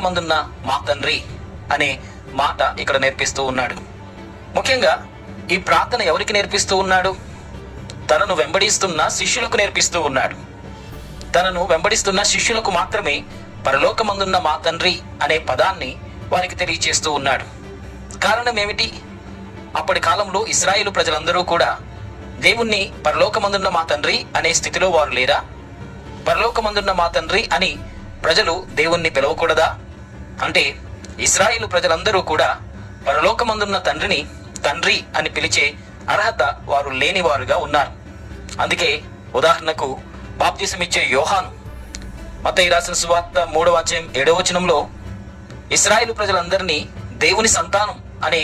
పరలోకమందున్న మా తండ్రి అనే మాట ఇక్కడ నేర్పిస్తూ ఉన్నాడు. ముఖ్యంగా ఈ ప్రార్థన ఎవరికి నేర్పిస్తూ ఉన్నాడు? తనను వెంబడిస్తున్న శిష్యులకు నేర్పిస్తూ ఉన్నాడు. తనను వెంబడిస్తున్న శిష్యులకు మాత్రమే పరలోకమందున్న మా తండ్రి అనే పదాన్ని వారికి తెలియచేస్తూ ఉన్నాడు. కారణం ఏమిటి? అప్పటి కాలంలో ఇశ్రాయేలు ప్రజలందరూ కూడా దేవుణ్ణి పరలోకమందున్న మా తండ్రి అనే స్థితిలో వారు లేరా? పరలోకమందున్న మా తండ్రి అని ప్రజలు దేవుణ్ణి పిలవకూడదా? అంటే ఇశ్రాయేలు ప్రజలందరూ కూడా పరలోకమందున్న తండ్రిని తండ్రి అని పిలిచే అర్హత వారు లేని వారుగా ఉన్నారు. అందుకే ఉదాహరణకు బాప్తిసమిచ్చే యోహాను మత్తయి రాసిన సువార్త 3వ అధ్యాయం 7వ వచనంలో ఇశ్రాయేలు ప్రజలందరినీ దేవుని సంతానం అనే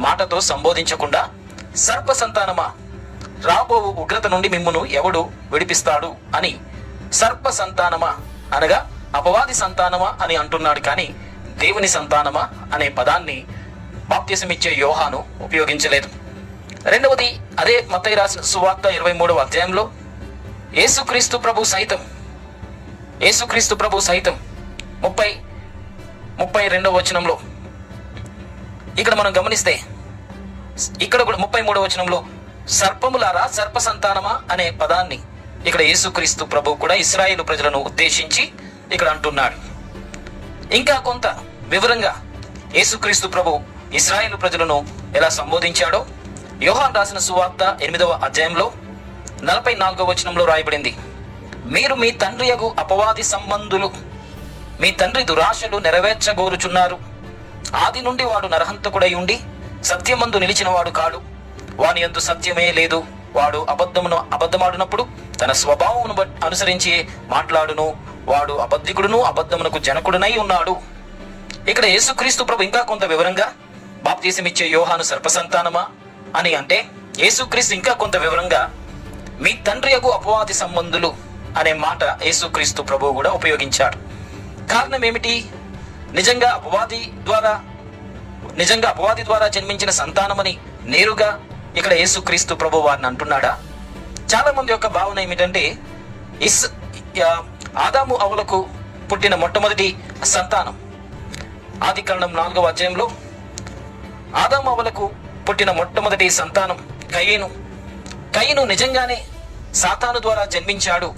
మాటతో సంబోధించకుండా సర్ప సంతానమా, రాబో ఉగ్రత నుండి మిమ్మును ఎవడు విడిపిస్తాడు అని సర్ప సంతానమా అనగా అపవాది సంతానమా అని అంటున్నాడు. కానీ దేవుని సంతానమా అనే పదాన్ని బాప్తిసమిచ్చే యోహాను ఉపయోగించలేదు. రెండవది, అదే మత్తయి రాసిన సువార్త 23వ అధ్యాయంలో యేసుక్రీస్తు ప్రభు సైతం 32వ వచనంలో ఇక్కడ మనం గమనిస్తే, ఇక్కడ కూడా 33వ వచనంలో సర్పములారా సర్ప సంతానమా అనే పదాన్ని ఇక్కడ యేసుక్రీస్తు ప్రభు కూడా ఇశ్రాయేలు ప్రజలను ఉద్దేశించి ఇక్కడ అంటున్నాడు. ఇంకా కొంత వివరంగా యేసుక్రీస్తు ప్రభు ఇశ్రాయేలు ప్రజలను ఎలా సంబోధించాడో యోహాను రాసిన సువార్త 8వ అధ్యాయంలో 44వ వచనంలో రాయబడింది. మీరు మీ తండ్రి యగు అపవాది సంబంధులు, మీ తండ్రి దురాశలు నెరవేర్చగోరుచున్నారు. ఆది నుండి వాడు నరహంతకుడై ఉండి సత్యమందు నిలిచిన వాడు కాడు, వాని యందు సత్యమే లేదు. వాడు అబద్ధమాడినప్పుడు తన స్వభావమును అనుసరించి మాట్లాడును. వాడు అబద్ధికుడును అబద్ధమునకు జనకుడునై ఉన్నాడు. ఇక్కడ యేసుక్రీస్తు ప్రభు ఇంకా కొంత వివరంగా బాప్తిసమిచ్చే యోహాను సర్పసంతానమా అని అంటే, యేసుక్రీస్తు ఇంకా కొంత వివరంగా మీ తండ్రి యగు అపవాది సంబంధులు అనే మాట యేసుక్రీస్తు ప్రభు కూడా ఉపయోగించాడు. కారణం ఏమిటి? నిజంగా అపవాది ద్వారా జన్మించిన సంతానమని నేరుగా ఇక్కడ యేసుక్రీస్తు ప్రభు వారిని అంటున్నాడా? చాలా మంది యొక్క భావన ఏమిటంటే, ఆదాము అవ్వలకు పుట్టిన మొట్టమొదటి సంతానం ఆదికాండం 4వ అధ్యాయంలో ఆదాము అవ్వలకు పుట్టిన మొట్టమొదటి సంతానం కయీను నిజంగానే సాతాను ద్వారా జన్మించాడు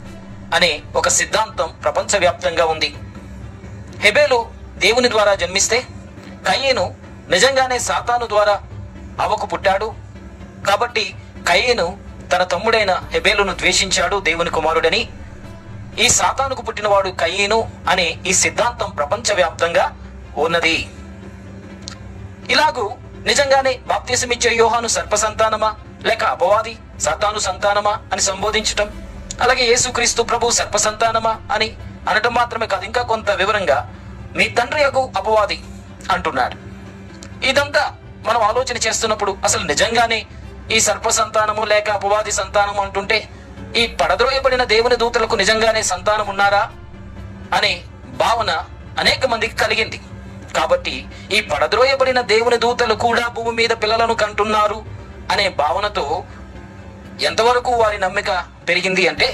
అనే ఒక సిద్ధాంతం ప్రపంచవ్యాప్తంగా ఉంది. హెబేలు దేవుని ద్వారా జన్మిస్తే కయీను నిజంగానే సాతాను ద్వారా అవ్వకు పుట్టాడు. కాబట్టి కయీను తన తమ్ముడైన హెబేలును ద్వేషించాడు దేవుని కుమారుడని. ఈ సాతానుకు పుట్టినవాడు కయీను అనే ఈ సిద్ధాంతం ప్రపంచవ్యాప్తంగా ఉన్నది. ఇలాగూ నిజంగానే బాప్తిసమిచ్చే యోహాను సర్ప సంతానమా లేక అపవాది సాతాను సంతానమా అని సంబోధించటం, అలాగే యేసుక్రీస్తు ప్రభు సర్ప సంతానమా అని అనటం మాత్రమే కాదు, ఇంకా కొంత వివరంగా మీ తండ్రి యగు అపవాది అంటున్నాడు. ఇదంతా మనం ఆలోచన చేస్తున్నప్పుడు అసలు నిజంగానే ఈ సర్ప సంతానము లేక అపవాది సంతానము అంటుంటే ఈ పడద్రోయబడిన దేవుని దూతలకు నిజంగానే సంతానం ఉన్నారా అనే భావన అనేక మందికి కలిగింది. కాబట్టి ఈ పడద్రోయబడిన దేవుని దూతలు కూడా భూమి మీద పిల్లలను కంటున్నారు అనే భావనతో ఎంతవరకు వారి నమ్మిక పెరిగింది అంటే,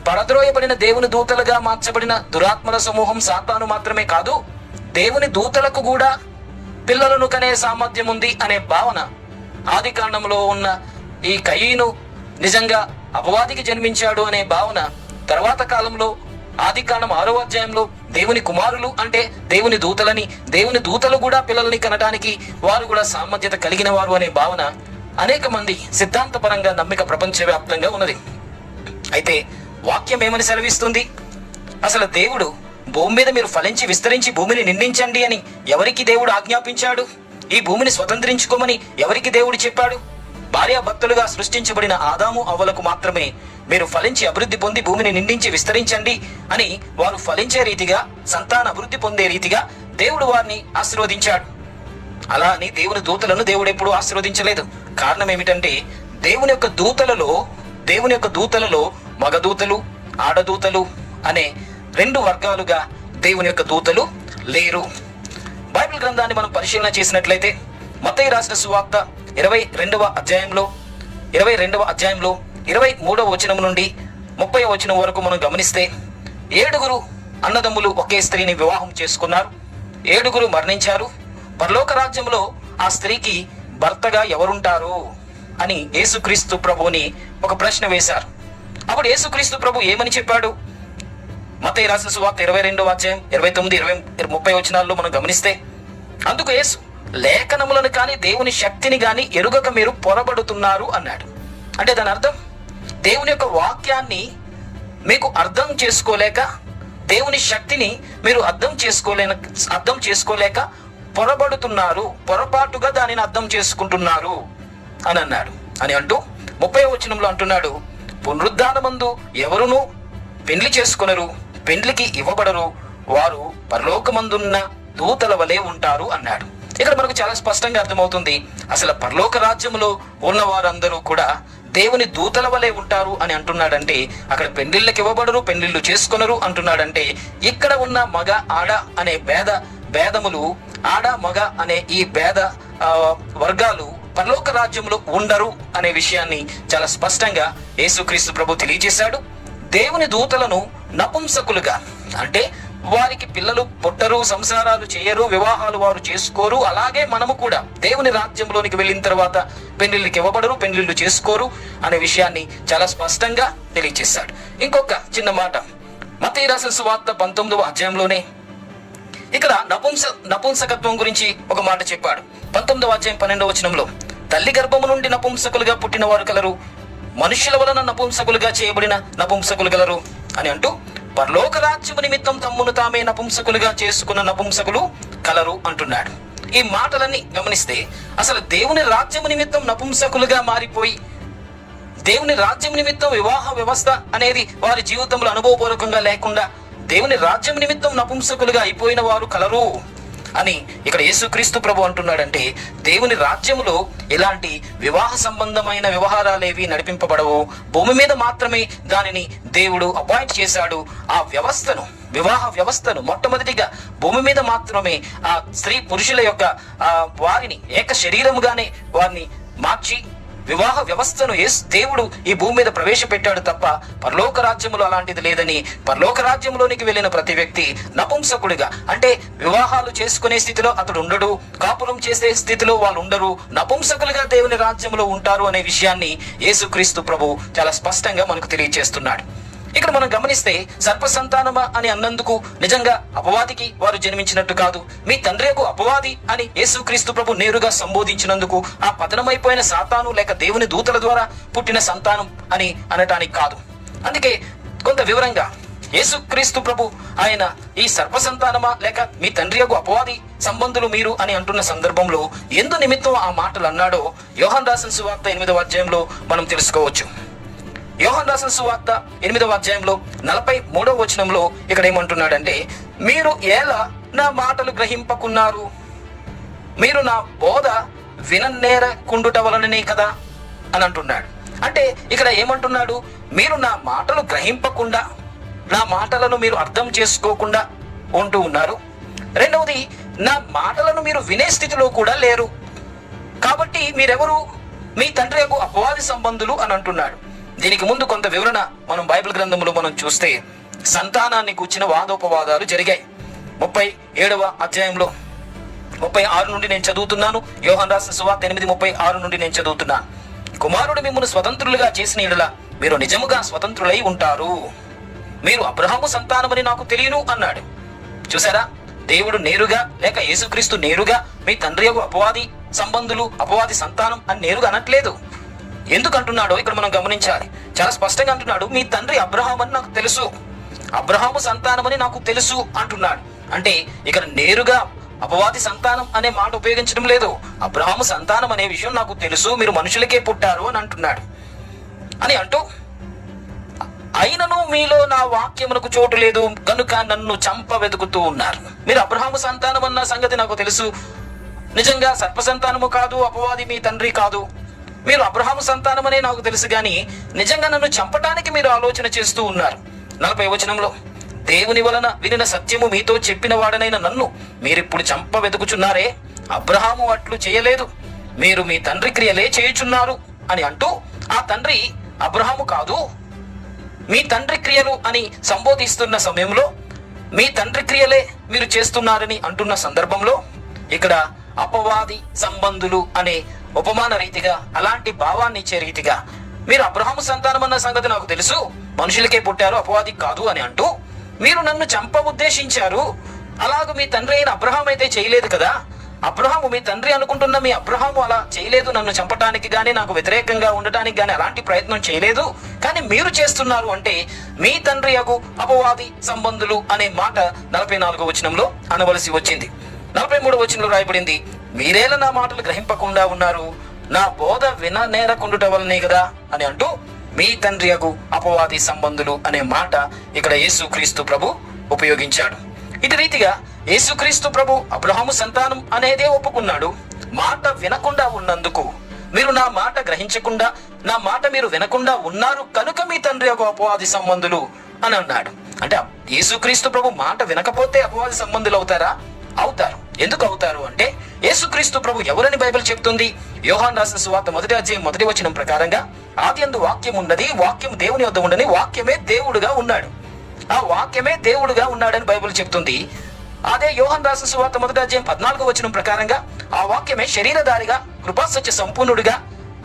పడద్రోయబడిన దేవుని దూతలుగా మార్చబడిన దురాత్మల సమూహం సాతాను మాత్రమే కాదు, దేవుని దూతలకు కూడా పిల్లలను కనే సామర్థ్యం ఉంది అనే భావన. ఆదికాండంలో ఉన్న ఈ కయీను నిజంగా అపవాదికి జన్మించాడు అనే భావన తర్వాత కాలంలో ఆదికాండం 6వ అధ్యాయంలో దేవుని కుమారులు అంటే దేవుని దూతలని, దేవుని దూతలు కూడా పిల్లల్ని కనడానికి వారు కూడా సామర్థ్యత కలిగిన వారు అనే భావన అనేక మంది సిద్ధాంతపరంగా నమ్మిక ప్రపంచవ్యాప్తంగా ఉన్నది. అయితే వాక్యం ఏమని సెలవిస్తుంది? అసలు దేవుడు భూమి మీద మీరు ఫలించి విస్తరించి భూమిని నిండించండి అని ఎవరికి దేవుడు ఆజ్ఞాపించాడు? ఈ భూమిని స్వతంత్రించుకోమని ఎవరికి దేవుడు చెప్పాడు? భార్యాభర్తలుగా సృష్టించబడిన ఆదాము అవ్వలకు మాత్రమే మీరు ఫలించి అభివృద్ధి పొంది భూమిని నిండించి విస్తరించండి అని, వారు ఫలించే రీతిగా సంతాన అభివృద్ధి పొందే రీతిగా దేవుడు వారిని ఆశీర్వదించాడు. అలా అని దేవుని దూతలను దేవుడు ఎప్పుడూ ఆశీర్వదించలేదు. కారణం ఏమిటంటే, దేవుని యొక్క దూతలలో మగదూతలు ఆడదూతలు అనే 2 వర్గాలుగా దేవుని యొక్క దూతలు లేరు. బైబిల్ గ్రంథాన్ని మనం పరిశీలన చేసినట్లయితే మత్తయి రాసిన సువార్త 22వ అధ్యాయంలో 23వ వచనం నుండి 30వ వచనం వరకు మనం గమనిస్తే 7 అన్నదమ్ములు ఒకే స్త్రీని వివాహం చేసుకున్నారు. 7 మరణించారు. పరలోక రాజ్యంలో ఆ స్త్రీకి భర్తగా ఎవరుంటారు అని యేసుక్రీస్తు ప్రభువుని ఒక ప్రశ్న వేశారు. అప్పుడు యేసుక్రీస్తు ప్రభు ఏమని చెప్పాడు? మత్తయి రాసిన సువార్త 22వ అధ్యాయం 29, 20, 30 వచనాల్లో మనం గమనిస్తే, అందుకు యేసు, లేఖనములను కానీ దేవుని శక్తిని కానీ ఎరుగక మీరు పొరబడుతున్నారు అన్నాడు. అంటే దాని అర్థం, దేవుని యొక్క వాక్యాన్ని మీకు అర్థం చేసుకోలేక, దేవుని శక్తిని మీరు అర్థం చేసుకోలేక పొరబడుతున్నారు, పొరపాటుగా దానిని అర్థం చేసుకుంటున్నారు అని అన్నాడు. అని అంటూ 30వ వచనంలో అంటున్నాడు, పునరుద్ధానమందు ఎవరునూ పెండ్లి చేసుకొనరు, పెండ్లికి ఇవ్వబడరు, వారు పరలోకమందున్న దూతల వలె ఉంటారు అన్నాడు. ఇక్కడ మనకు చాలా స్పష్టంగా అర్థమవుతుంది, అసలు పరలోక రాజ్యంలో ఉన్న వారందరూ కూడా దేవుని దూతల వలె ఉంటారు అని అంటున్నాడంటే, అక్కడ పెండ్లిళ్ళకి ఇవ్వబడరు, పెండ్లిళ్ళు చేసుకొనరు అంటున్నాడంటే, ఇక్కడ ఉన్న మగ ఆడ అనే భేదములు, ఆడ మగ అనే ఈ భేద వర్గాలు పరలోక రాజ్యంలో ఉండరు అనే విషయాన్ని చాలా స్పష్టంగా యేసుక్రీస్తు ప్రభు తెలియజేశాడు. దేవుని దూతలను నపుంసకులుగా, అంటే వారికి పిల్లలు పుట్టరు, సంసారాలు చేయరు, వివాహాలు వారు చేసుకోరు, అలాగే మనము కూడా దేవుని రాజ్యంలోనికి వెళ్ళిన తర్వాత పెళ్లిళ్ళకి ఇవ్వబడరు, పెళ్లిళ్ళు చేసుకోరు అనే విషయాన్ని చాలా స్పష్టంగా తెలియజేశాడు. ఇంకొక చిన్న మాట, మత్తయి రాసిన సువార్త 19వ అధ్యాయంలోనే ఇక్కడ నపుంసకత్వం గురించి ఒక మాట చెప్పాడు. 19వ అధ్యాయం 12వ వచనంలో, తల్లి గర్భము నుండి నపుంసకులుగా పుట్టిన వారు కలరు, మనుష్యుల వలన నపుంసకులుగా చేయబడిన నపుంసకులు గలరు అని అంటూ, పరలోక రాజ్యము నిమిత్తం తమ్మును తామే నపుంసకులుగా చేసుకున్న నపుంసకులు కలరు అంటున్నాడు. ఈ మాటలన్నీ గమనిస్తే, అసలు దేవుని రాజ్యము నిమిత్తం నపుంసకులుగా మారిపోయి, దేవుని రాజ్యం నిమిత్తం వివాహ వ్యవస్థ అనేది వారి జీవితంలో అనుభవపూర్వకంగా లేకుండా దేవుని రాజ్యం నిమిత్తం నపుంసకులుగా అయిపోయిన వారు కలరు అని ఇక్కడ యేసుక్రీస్తు ప్రభు అంటున్నాడంటే, దేవుని రాజ్యములో ఇలాంటి వివాహ సంబంధమైన వ్యవహారాలేవి నడిపింపబడవు. భూమి మీద మాత్రమే దానిని దేవుడు అపాయింట్ చేశాడు. ఆ వ్యవస్థను, వివాహ వ్యవస్థను మొట్టమొదటిగా భూమి మీద మాత్రమే ఆ స్త్రీ పురుషుల యొక్క వారిని ఏక శరీరముగానే వారిని మార్చి వివాహ వ్యవస్థను దేవుడు ఈ భూమి మీద ప్రవేశపెట్టాడు తప్ప పరలోక రాజ్యములో అలాంటిది లేదని, పరలోక రాజ్యంలోనికి వెళ్ళిన ప్రతి వ్యక్తి నపుంసకుడిగా, అంటే వివాహాలు చేసుకునే స్థితిలో అతడు ఉండడు, కాపురం చేసే స్థితిలో వాళ్ళు ఉండరు, నపుంసకులుగా దేవుని రాజ్యంలో ఉంటారు అనే విషయాన్ని యేసుక్రీస్తు ప్రభు చాలా స్పష్టంగా మనకు తెలియజేస్తున్నాడు. ఇక్కడ మనం గమనిస్తే, సర్ప సంతానమా అని అన్నందుకు నిజంగా అపవాదికి వారు జన్మించినట్టు కాదు, మీ తండ్రియకు అపవాది అని యేసుక్రీస్తు ప్రభు నేరుగా సంబోధించినందుకు ఆ పతనమైపోయిన సాతాను లేక దేవుని దూతల ద్వారా పుట్టిన సంతానం అని అనటానికి కాదు. అందుకే కొంత వివరంగా యేసుక్రీస్తు ప్రభు ఆయన ఈ సర్ప సంతానమా లేక మీ తండ్రియకు అపవాది సంబంధులు మీరు అని అంటున్న సందర్భంలో ఎందు నిమిత్తం ఆ మాటలు అన్నాడో యోహాను రాసిన సువార్త 8వ అధ్యాయంలో మనం తెలుసుకోవచ్చు. యోహాను రాసిన సువార్త 8వ అధ్యాయంలో 43వ వచనంలో ఇక్కడ ఏమంటున్నాడంటే, మీరు ఎలా నా మాటలు గ్రహింపకున్నారు, మీరు నా బోధ విననేరకుండుట వలననే కదా అని అంటున్నాడు. అంటే ఇక్కడ ఏమంటున్నాడు, మీరు నా మాటలు గ్రహింపకుండా, నా మాటలను మీరు అర్థం చేసుకోకుండా ఉంటూ ఉన్నారు. రెండవది, నా మాటలను మీరు వినే స్థితిలో కూడా లేరు, కాబట్టి మీరెవరు, మీ తండ్రి యొక్క అపవాది సంబంధులు అని అంటున్నాడు. దీనికి ముందు కొంత వివరణ మనం బైబిల్ గ్రంథంలో మనం చూస్తే, సంతానాన్ని కూర్చిన వాదోపవాదాలు జరిగాయి. 37వ అధ్యాయంలో 36 నుండి నేను చదువుతున్నాను. యోహాను రాసిన సువార్త 8:36 నుండి నేను చదువుతున్నాను. కుమారుడు మిమ్మల్ని స్వతంత్రులుగా చేసిన యెడల మీరు నిజముగా స్వతంత్రులై ఉంటారు, మీరు అబ్రహాము సంతానమని నాకు తెలియను అన్నాడు. చూసారా, దేవుడు నేరుగా లేక యేసుక్రీస్తు నేరుగా మీ తండ్రి యొక్క అపవాది సంబంధులు, అపవాది సంతానం అని నేరుగా అనట్లేదు. ఎందుకు అంటున్నాడో ఇక్కడ మనం గమనించాలి. చాలా స్పష్టంగా అంటున్నాడు, మీ తండ్రి అబ్రహాం అని నాకు తెలుసు, అబ్రహాము సంతానమని నాకు తెలుసు అంటున్నాడు. అంటే ఇక్కడ నేరుగా అపవాది సంతానం అనే మాట ఉపయోగించడం లేదు, అబ్రహాము సంతానం అనే విషయం నాకు తెలుసు, మీరు మనుషులకే పుట్టారు అని అంటున్నాడు. అని అంటూ, అయినను మీలో నా వాక్యమునకు చోటు లేదు కనుక నన్ను చంప వెతుకుతూ ఉన్నారు. మీరు అబ్రహాము సంతానం అన్న సంగతి నాకు తెలుసు, నిజంగా సర్ప సంతానము కాదు, అపవాది మీ తండ్రి కాదు, మీరు అబ్రహాము సంతానం అనే నాకు తెలుసు, కానీ నిజంగా నన్ను చంపటానికి మీరు ఆలోచన చేస్తూ ఉన్నారు. 40వ వచనంలో, దేవుని వలన వినిన సత్యము మీతో చెప్పిన వాడనైన నన్ను మీరిప్పుడు చంప వెతుకుచున్నారే, అబ్రహాము అట్లు చేయలేదు, మీరు మీ తండ్రి క్రియలే చేయుచున్నారు అని అంటూ, ఆ తండ్రి అబ్రహాము కాదు, మీ తండ్రి క్రియలు అని సంబోధిస్తున్న సమయంలో మీ తండ్రి క్రియలే మీరు చేస్తున్నారని అంటున్న సందర్భంలో ఇక్కడ అపవాది సంబంధులు అనే ఉపమాన రీతిగా, అలాంటి భావాన్ని ఇచ్చే రీతిగా, మీరు అబ్రహాము సంతానం అన్న సంగతి నాకు తెలుసు, మనుషులకే పుట్టారు అపవాది కాదు అని అంటూ, మీరు నన్ను చంప ఉద్దేశించారు, అలాగ మీ తండ్రి అయిన అబ్రహాం అయితే చేయలేదు కదా, అబ్రహాము మీ తండ్రి అనుకుంటున్న మీ అబ్రహాము అలా చేయలేదు, నన్ను చంపటానికి గానీ నాకు వ్యతిరేకంగా ఉండటానికి గానీ అలాంటి ప్రయత్నం చేయలేదు, కానీ మీరు చేస్తున్నారు అంటే మీ తండ్రి అగు అపవాది సంబంధులు అనే మాట 44వ వచనంలో అనవలసి వచ్చింది. 43వ వచనంలో రాయబడింది, మీరేలా నా మాటలు గ్రహింపకుండా ఉన్నారు, నా బోధ విననేరకుండుట వల్లనే కదా అని అంటూ మీ తండ్రి అగు అపవాది సంబంధులు అనే మాట ఇక్కడ యేసుక్రీస్తు ప్రభు ఉపయోగించాడు. ఇటు రీతిగా యేసుక్రీస్తు ప్రభు అబ్రహాము సంతానం అనేదే ఒప్పుకున్నాడు. మాట వినకుండా ఉన్నందుకు, మీరు నా మాట గ్రహించకుండా, నా మాట మీరు వినకుండా ఉన్నారు కనుక మీ తండ్రి యొక్క అపవాది సంబంధులు అని అన్నాడు. అంటే యేసుక్రీస్తు ప్రభు మాట వినకపోతే అపవాది సంబంధులు అవుతారా? అవుతారు. ఎందుకు అవుతారు అంటే, యేసుక్రీస్తు ప్రభు ఎవరని బైబిల్ చెప్తుంది? యోహాను రాసిన సువార్త 1వ అధ్యాయం 1వ వచనం ప్రకారంగా, ఆదియందు వాక్యం ఉన్నది, వాక్యం దేవుని వద్ద ఉండని, వాక్యమే దేవుడుగా ఉన్నాడు. ఆ వాక్యమే దేవుడుగా ఉన్నాడని బైబిల్ చెప్తుంది. అదే యోహాను రాసిన సువార్త 1వ అధ్యాయం 14వ వచనం ప్రకారంగా, ఆ వాక్యమే శరీరధారిగా కృపాసత్య సంపూర్ణుడిగా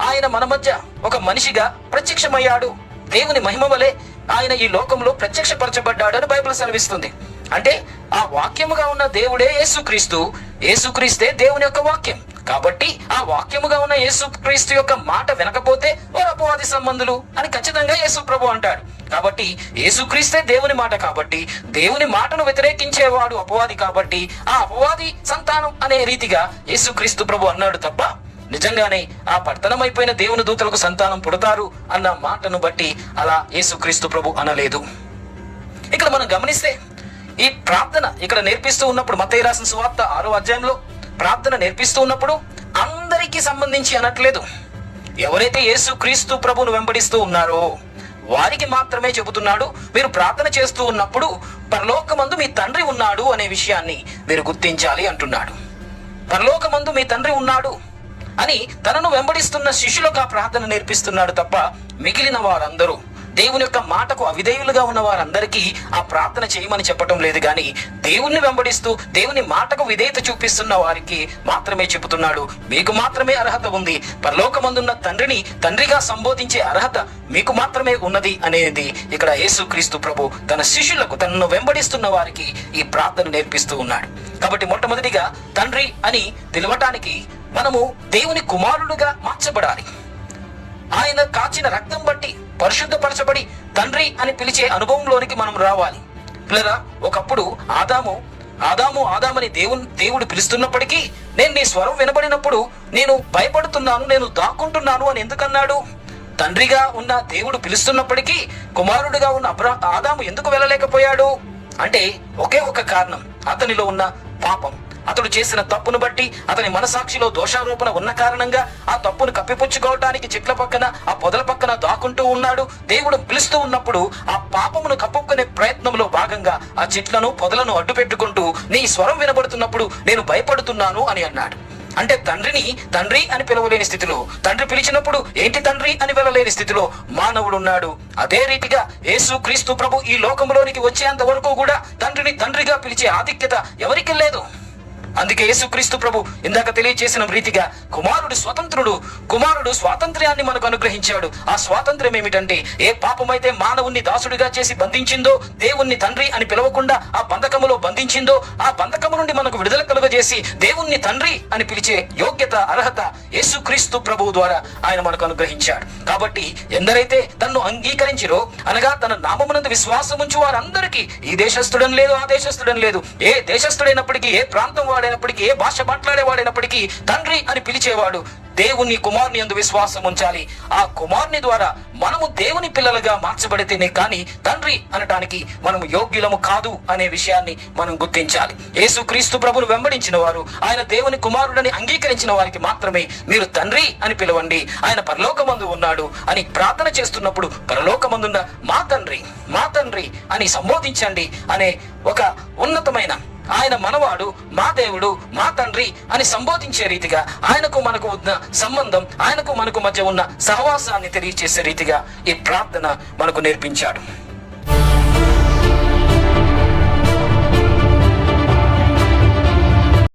ఆయన మన మధ్య ఒక మనిషిగా ప్రత్యక్షమయ్యాడు. దేవుని మహిమ వలె ఆయన ఈ లోకంలో ప్రత్యక్షపరచబడ్డాడు అని బైబిల్ సెలవిస్తుంది. అంటే ఆ వాక్యముగా ఉన్న దేవుడే యేసుక్రీస్తు, యేసుక్రీస్తే దేవుని యొక్క వాక్యం. కాబట్టి ఆ వాక్యముగా ఉన్న యేసుక్రీస్తు యొక్క మాట వినకపోతే వారు అపవాది సంబంధులు అని ఖచ్చితంగా యేసు ప్రభు అంటాడు. కాబట్టి యేసుక్రీస్తే దేవుని మాట, కాబట్టి దేవుని మాటను వ్యతిరేకించేవాడు అపవాది, కాబట్టి ఆ అపవాది సంతానం అనే రీతిగా యేసుక్రీస్తు ప్రభు అన్నాడు తప్ప, నిజంగానే ఆ పట్టణమైపోయిన దేవుని దూతలకు సంతానం పుడతారు అన్న మాటను బట్టి అలా యేసుక్రీస్తు ప్రభు అనలేదు. ఇక్కడ మనం గమనిస్తే ఈ ప్రార్థన ఇక్కడ నేర్పిస్తూ ఉన్నప్పుడు, మత్తయి రాసిన సువార్త 6వ అధ్యాయంలో ప్రార్థన నేర్పిస్తూ ఉన్నప్పుడు అందరికీ సంబంధించి అనట్లేదు. ఎవరైతే యేసుక్రీస్తు ప్రభువును వెంబడిస్తూ ఉన్నారో వారికి మాత్రమే చెబుతున్నాడు. మీరు ప్రార్థన చేస్తూ ఉన్నప్పుడు పరలోకమందు మీ తండ్రి ఉన్నాడు అనే విషయాన్ని మీరు గుర్తించాలి అంటున్నాడు. పరలోకమందు మీ తండ్రి ఉన్నాడు అని తనను వెంబడిస్తున్న శిష్యులకు ఆ ప్రార్థన నేర్పిస్తున్నాడు తప్ప, మిగిలిన వారందరూ, దేవుని యొక్క మాటకు అవిధేయులుగా ఉన్న వారందరికీ ఆ ప్రార్థన చేయమని చెప్పటం లేదు. కానీ దేవుణ్ణి వెంబడిస్తూ దేవుని మాటకు విధేయత చూపిస్తున్న వారికి మాత్రమే చెబుతున్నాడు, మీకు మాత్రమే అర్హత ఉంది, పరలోకమందున్న తండ్రిని తండ్రిగా సంబోధించే అర్హత మీకు మాత్రమే ఉన్నది అనేది ఇక్కడ యేసుక్రీస్తు ప్రభు తన శిష్యులకు, తనను వెంబడిస్తున్న వారికి ఈ ప్రార్థన నేర్పిస్తూ ఉన్నాడు. కాబట్టి మొట్టమొదటిగా తండ్రి అని పిలవటానికి మనము దేవుని కుమారుడుగా మార్చబడాలి. ఆయన కాచిన రక్తం బట్టి పరిశుద్ధపరచబడి తండ్రి అని పిలిచే అనుభవంలోనికి మనం రావాలి. పిల్లరా, ఒకప్పుడు ఆదామని దేవుడు పిలుస్తున్నప్పటికీ, నేను నీ స్వరం వినబడినప్పుడు నేను భయపడుతున్నాను, నేను దాక్కుంటున్నాను అని ఎందుకన్నాడు? తండ్రిగా ఉన్న దేవుడు పిలుస్తున్నప్పటికీ కుమారుడిగా ఉన్న ఆదాము ఎందుకు వెళ్ళలేకపోయాడు అంటే, ఒకే ఒక కారణం, అతనిలో ఉన్న పాపం. అతడు చేసిన తప్పును బట్టి అతని మనసాక్షిలో దోషారోపణ ఉన్న కారణంగా ఆ తప్పును కప్పిపుచ్చుకోవటానికి చెట్ల పక్కన, ఆ పొదల పక్కన దాక్కుంటూ ఉన్నాడు. దేవుడు పిలుస్తూ ఉన్నప్పుడు ఆ పాపమును కప్పుకునే ప్రయత్నంలో భాగంగా ఆ చెట్లను పొదలను అడ్డు పెట్టుకుంటూ, నీ స్వరం వినబడుతున్నప్పుడు నేను భయపడుతున్నాను అని అన్నాడు. అంటే తండ్రిని తండ్రి అని పిలవలేని స్థితిలో, తండ్రి పిలిచినప్పుడు ఏంటి తండ్రి అని వెళ్ళలేని స్థితిలో మానవుడు ఉన్నాడు. అదే రీతిగా యేసుక్రీస్తు ప్రభు ఈ లోకంలోనికి వచ్చేంత వరకు కూడా తండ్రిని తండ్రిగా పిలిచే ఆధిక్యత ఎవరికి లేదు. అందుకే యేసుక్రీస్తు ప్రభు ఇందాక తెలియజేసిన రీతిగా కుమారుడు స్వతంత్రుడు, కుమారుడు స్వాతంత్ర్యాన్ని మనకు అనుగ్రహించాడు. ఆ స్వాతంత్ర్యం ఏమిటంటే, ఏ పాపమైతే మానవుణ్ణి దాసుడిగా చేసి బంధించిందో, దేవుణ్ణి తండ్రి అని పిలవకుండా ఆ బంధకములో బంధించిందో, ఆ బంధకము నుండి మనకు విడుదల కలుగజేసి దేవుణ్ణి తండ్రి అని పిలిచే యోగ్యత, అర్హత యేసుక్రీస్తు ప్రభువు ద్వారా ఆయన మనకు అనుగ్రహించాడు. కాబట్టి ఎందరైతే తన్ను అంగీకరించిరో, అనగా తన నామమునందు విశ్వాసం ఉంచి వారందరికీ, ఈ దేశస్థుడని లేదు, ఆ దేశస్థుడని లేదు, ఏ దేశస్థుడైనప్పటికీ, ఏ ప్రాంతం వాడైనప్పటికీ, ఏ భాష మాట్లాడేవాడైనప్పటికీ తండ్రి అని పిలిచేవాడు దేవుని కుమారుని యందు విశ్వాసం ఉంచాలి. ఆ కుమారుని ద్వారా మనము దేవుని పిల్లలుగా మార్చబడితేనే కానీ తండ్రి అనటానికి మనం యోగ్యులము కాదు అనే విషయాన్ని మనం గుర్తించాలి. యేసుక్రీస్తు ప్రభువును వెంబడించిన వారు, ఆయన దేవుని కుమారుడని అంగీకరించిన వారికి మాత్రమే మీరు తండ్రి అని పిలవండి, ఆయన పరలోకమందు ఉన్నాడు అని ప్రార్థన చేస్తున్నప్పుడు పరలోకమందున్న మా తండ్రి అని సంబోధించండి అనే ఒక ఉన్నతమైన, ఆయన మనవాడు, మా దేవుడు, మా తండ్రి అని సంబోధించే రీతిగా, ఆయనకు మనకు ఉన్న సంబంధం, ఆయనకు మనకు మధ్య ఉన్న సహవాసాన్ని తెలియజేసే రీతిగా ఈ ప్రార్థన మనకు నేర్పించాడు.